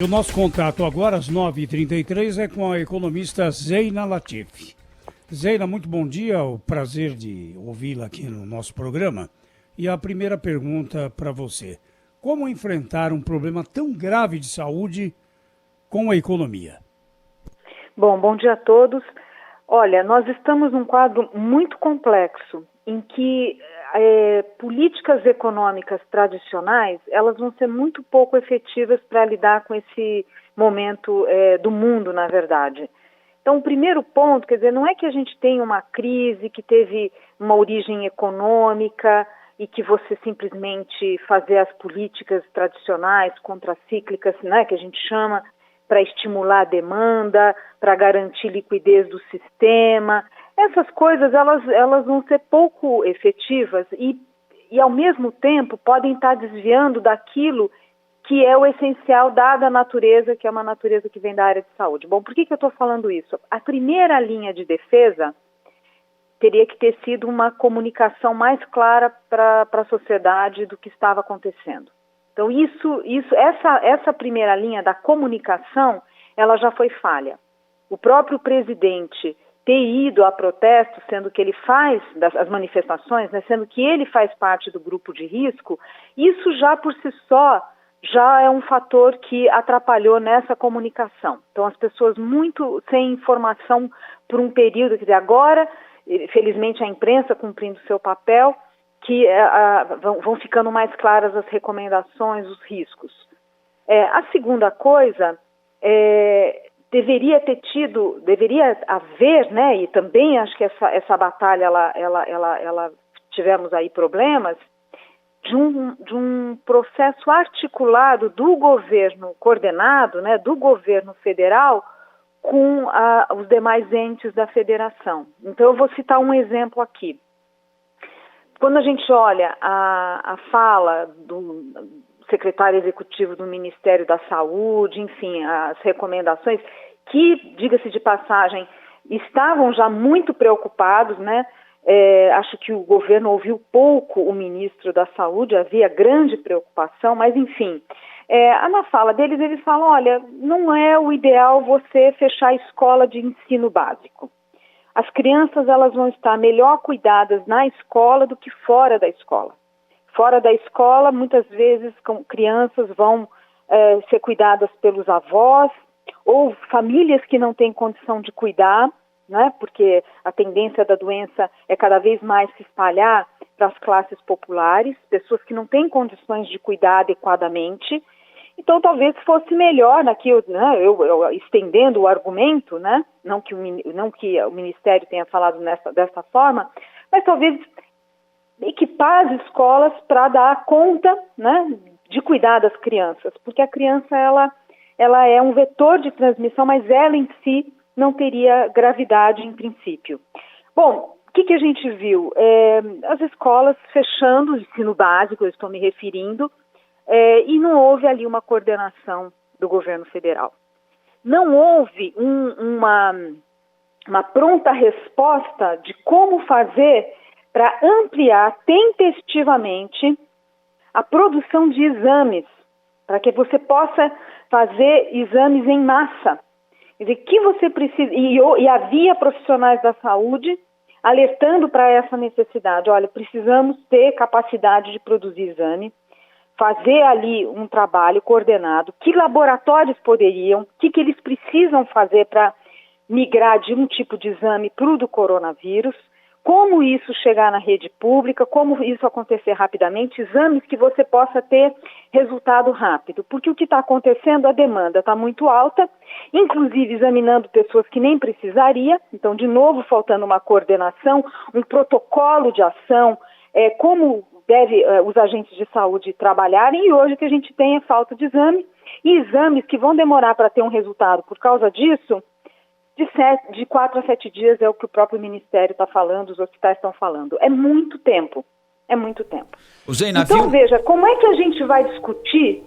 O nosso contato agora, às 9h33, é com a economista Zeina Latif. Zeina, muito bom dia, o prazer de ouvi-la aqui no nosso programa. E a primeira pergunta para você: como enfrentar um problema tão grave de saúde com a economia? Bom dia a todos. Olha, nós estamos num quadro muito complexo, em que políticas econômicas tradicionais, elas vão ser muito pouco efetivas para lidar com esse momento do mundo, na verdade. Então, o primeiro ponto, quer dizer, não é que a gente tem uma crise que teve uma origem econômica e que você simplesmente fazer as políticas tradicionais, contracíclicas, né, que a gente chama, para estimular a demanda, para garantir liquidez do sistema. Essas coisas, elas vão ser pouco efetivas e ao mesmo tempo, podem estar desviando daquilo que é o essencial dada a natureza, que é uma natureza que vem da área de saúde. Bom, por que eu estou falando isso? A primeira linha de defesa teria que ter sido uma comunicação mais clara para a sociedade do que estava acontecendo. Então, essa primeira linha da comunicação, ela já foi falha. O próprio presidente ter ido a protestos, sendo que ele faz, as manifestações, né, sendo que ele faz parte do grupo de risco, isso já por si só já é um fator que atrapalhou nessa comunicação. Então, as pessoas muito sem informação por um período, quer dizer, agora, felizmente a imprensa cumprindo seu papel, que vão ficando mais claras as recomendações, os riscos. A segunda coisa, deveria haver, né, e também acho que essa batalha, ela tivemos aí problemas, de um processo articulado do governo coordenado, né, do governo federal, com os demais entes da federação. Então, eu vou citar um exemplo aqui. Quando a gente olha a fala do secretário executivo do Ministério da Saúde, enfim, as recomendações, que, diga-se de passagem, estavam já muito preocupados, né? Acho que o governo ouviu pouco o ministro da Saúde, havia grande preocupação, mas enfim, na fala deles, eles falam, olha, não é o ideal você fechar a escola de ensino básico. As crianças, elas vão estar melhor cuidadas na escola do que fora da escola. Fora da escola, muitas vezes, crianças vão ser cuidadas pelos avós ou famílias que não têm condição de cuidar, né? Porque a tendência da doença é cada vez mais se espalhar para as classes populares, pessoas que não têm condições de cuidar adequadamente. Então, talvez fosse melhor, aqui, né, eu estendendo o argumento, né, não que o Ministério tenha falado dessa forma, mas talvez equipar as escolas para dar conta, né, de cuidar das crianças, porque a criança ela é um vetor de transmissão, mas ela em si não teria gravidade em princípio. Bom, o que a gente viu? As escolas fechando o ensino básico, eu estou me referindo, e não houve ali uma coordenação do governo federal. Não houve uma pronta resposta de como fazer para ampliar tempestivamente a produção de exames, para que você possa fazer exames em massa. Quer dizer, que você precisa, e havia profissionais da saúde alertando para essa necessidade. Olha, precisamos ter capacidade de produzir exame, fazer ali um trabalho coordenado, que laboratórios poderiam, o que eles precisam fazer para migrar de um tipo de exame para o do coronavírus, como isso chegar na rede pública, como isso acontecer rapidamente, exames que você possa ter resultado rápido, porque o que está acontecendo, a demanda está muito alta, inclusive examinando pessoas que nem precisaria, então de novo faltando uma coordenação, um protocolo de ação, como deve os agentes de saúde trabalharem, e hoje que a gente tem é falta de exame, e exames que vão demorar para ter um resultado por causa disso, de 4 a 7 dias é o que o próprio Ministério está falando, os hospitais estão falando. É muito tempo, Então veja, como é que a gente vai discutir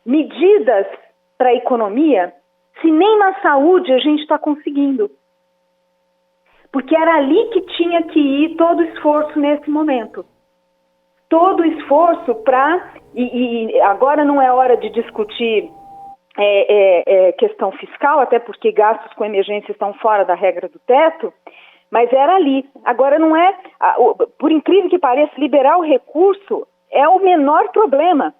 medidas para a economia se nem na saúde a gente está conseguindo? Porque era ali que tinha que ir todo o esforço nesse momento. Todo o esforço para... E agora não é hora de discutir questão fiscal, até porque gastos com emergência estão fora da regra do teto, mas era ali. Agora não é, por incrível que pareça, liberar o recurso é o menor problema.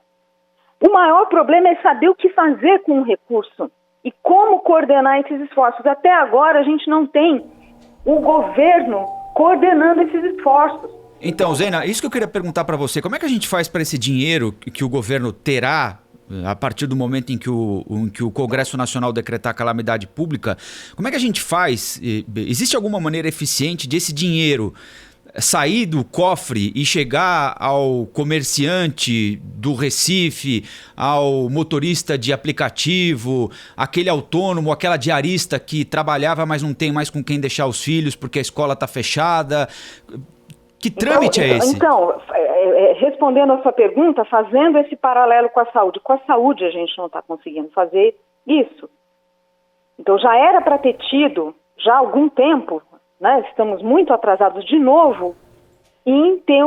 O maior problema é saber o que fazer com o recurso e como coordenar esses esforços. Até agora a gente não tem o governo coordenando esses esforços. Então, Zena, isso que eu queria perguntar para você, como é que a gente faz para esse dinheiro que o governo terá a partir do momento em que o Congresso Nacional decretar calamidade pública, como é que a gente faz? Existe alguma maneira eficiente de esse dinheiro sair do cofre e chegar ao comerciante do Recife, ao motorista de aplicativo, aquele autônomo, aquela diarista que trabalhava, mas não tem mais com quem deixar os filhos porque a escola está fechada? Que trâmite é esse? Então, respondendo a sua pergunta, fazendo esse paralelo com a saúde a gente não está conseguindo fazer isso. Então já era para ter tido, já há algum tempo, né, estamos muito atrasados de novo, em ter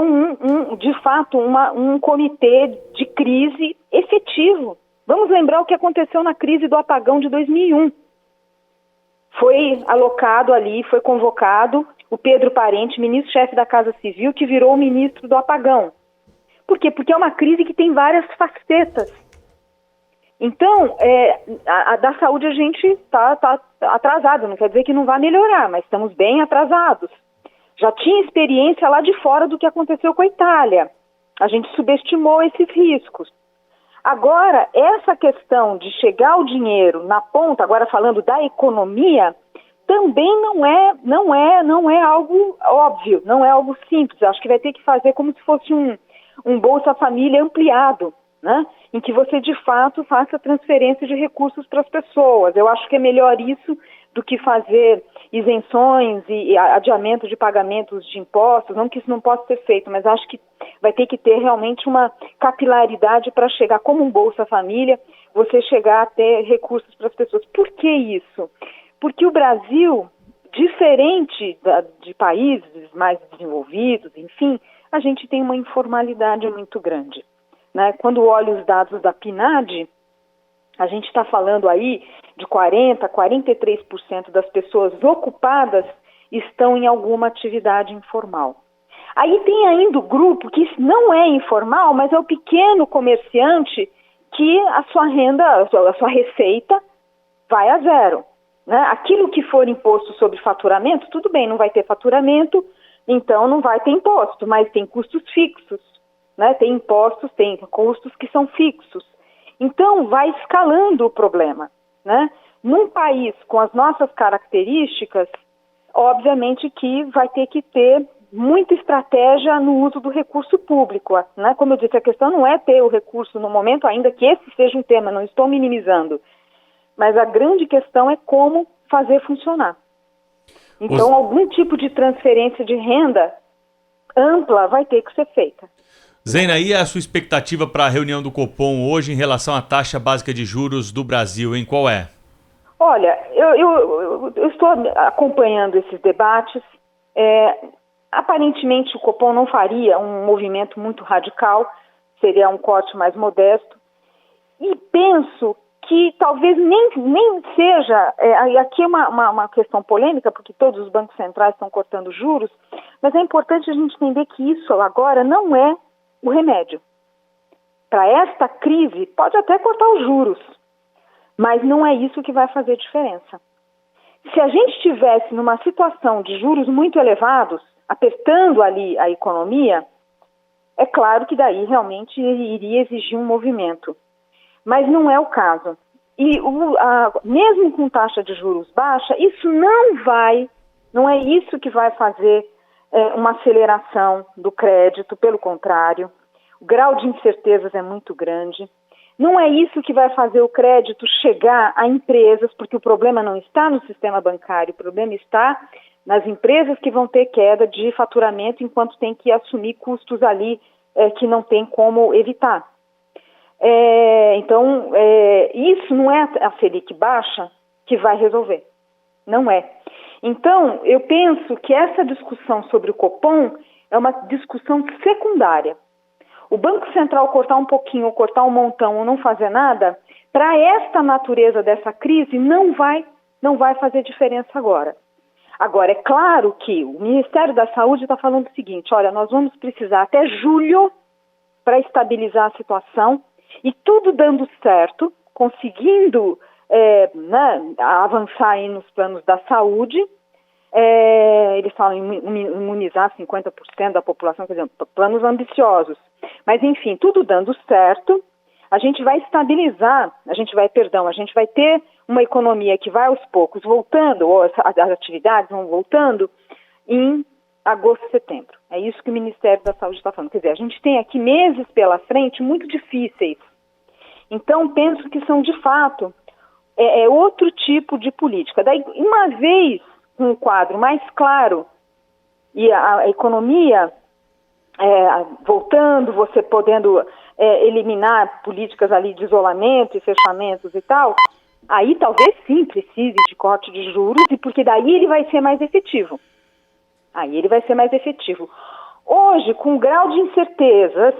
de fato um comitê de crise efetivo. Vamos lembrar o que aconteceu na crise do apagão de 2001. Foi alocado ali, foi convocado o Pedro Parente, ministro-chefe da Casa Civil, que virou o ministro do apagão. Por quê? Porque é uma crise que tem várias facetas. Então, a da saúde a gente está atrasado, não quer dizer que não vai melhorar, mas estamos bem atrasados. Já tinha experiência lá de fora do que aconteceu com a Itália. A gente subestimou esses riscos. Agora, essa questão de chegar o dinheiro na ponta, agora falando da economia, também não é algo óbvio, não é algo simples. Acho que vai ter que fazer como se fosse um Bolsa Família ampliado, né? Em que você de fato faça transferência de recursos para as pessoas. Eu acho que é melhor isso do que fazer isenções e adiamento de pagamentos de impostos, não que isso não possa ser feito, mas acho que vai ter que ter realmente uma capilaridade para chegar como um Bolsa Família, você chegar a ter recursos para as pessoas. Por que isso? Porque o Brasil, diferente de países mais desenvolvidos, enfim, a gente tem uma informalidade muito grande, né? Quando olho os dados da PNAD, a gente está falando aí de 43% das pessoas ocupadas estão em alguma atividade informal. Aí tem ainda o grupo que não é informal, mas é o pequeno comerciante que a sua renda, a sua receita vai a zero, né? Aquilo que for imposto sobre faturamento, tudo bem, não vai ter faturamento, então não vai ter imposto, mas tem custos fixos, né? Tem impostos, tem custos que são fixos. Então vai escalando o problema, né? Num país com as nossas características, obviamente que vai ter que ter muita estratégia no uso do recurso público, né? Como eu disse, a questão não é ter o recurso no momento, ainda que esse seja um tema, não estou minimizando, mas a grande questão é como fazer funcionar. Então, algum tipo de transferência de renda ampla vai ter que ser feita. Zena, e a sua expectativa para a reunião do Copom hoje em relação à taxa básica de juros do Brasil, hein? Qual é? Olha, eu estou acompanhando esses debates. Aparentemente, o Copom não faria um movimento muito radical, seria um corte mais modesto. E penso que talvez nem seja, aqui é uma questão polêmica, porque todos os bancos centrais estão cortando juros, mas é importante a gente entender que isso agora não é o remédio. Para esta crise, pode até cortar os juros, mas não é isso que vai fazer diferença. Se a gente estivesse numa situação de juros muito elevados, apertando ali a economia, é claro que daí realmente iria exigir um movimento. Mas não é o caso. E mesmo com taxa de juros baixa, isso não é isso que vai fazer uma aceleração do crédito, pelo contrário. O grau de incertezas é muito grande. Não é isso que vai fazer o crédito chegar a empresas, porque o problema não está no sistema bancário, o problema está nas empresas que vão ter queda de faturamento enquanto tem que assumir custos ali que não tem como evitar. Então, isso não é a Selic baixa que vai resolver. Não é. Então, eu penso que essa discussão sobre o Copom é uma discussão secundária. O Banco Central cortar um pouquinho, ou cortar um montão, ou não fazer nada, para esta natureza dessa crise, não vai fazer diferença agora. Agora, é claro que o Ministério da Saúde está falando o seguinte: olha, nós vamos precisar até julho para estabilizar a situação, e tudo dando certo, conseguindo avançar aí nos planos da saúde. Eles falam em imunizar 50% da população, quer dizer, planos ambiciosos. Mas, enfim, tudo dando certo, a gente vai estabilizar, a gente vai ter uma economia que vai aos poucos voltando, ou as atividades vão voltando em agosto, setembro. É isso que o Ministério da Saúde está falando. Quer dizer, a gente tem aqui meses pela frente muito difíceis. Então, penso que são, de fato, outro tipo de política. Daí, uma vez com um quadro mais claro e a economia voltando, você podendo eliminar políticas ali de isolamento e fechamentos e tal, aí talvez sim precise de corte de juros, e porque daí ele vai ser mais efetivo. Hoje, com o grau de incertezas,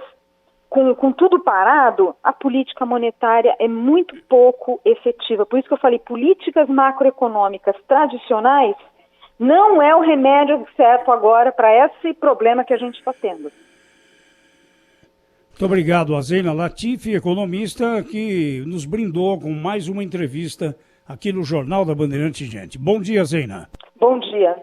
com tudo parado, a política monetária é muito pouco efetiva. Por isso que eu falei, políticas macroeconômicas tradicionais não é o remédio certo agora para esse problema que a gente está tendo. Muito obrigado a Zeina Latifi, economista, que nos brindou com mais uma entrevista aqui no Jornal da Bandeirantes, gente. Bom dia, Zeina. Bom dia.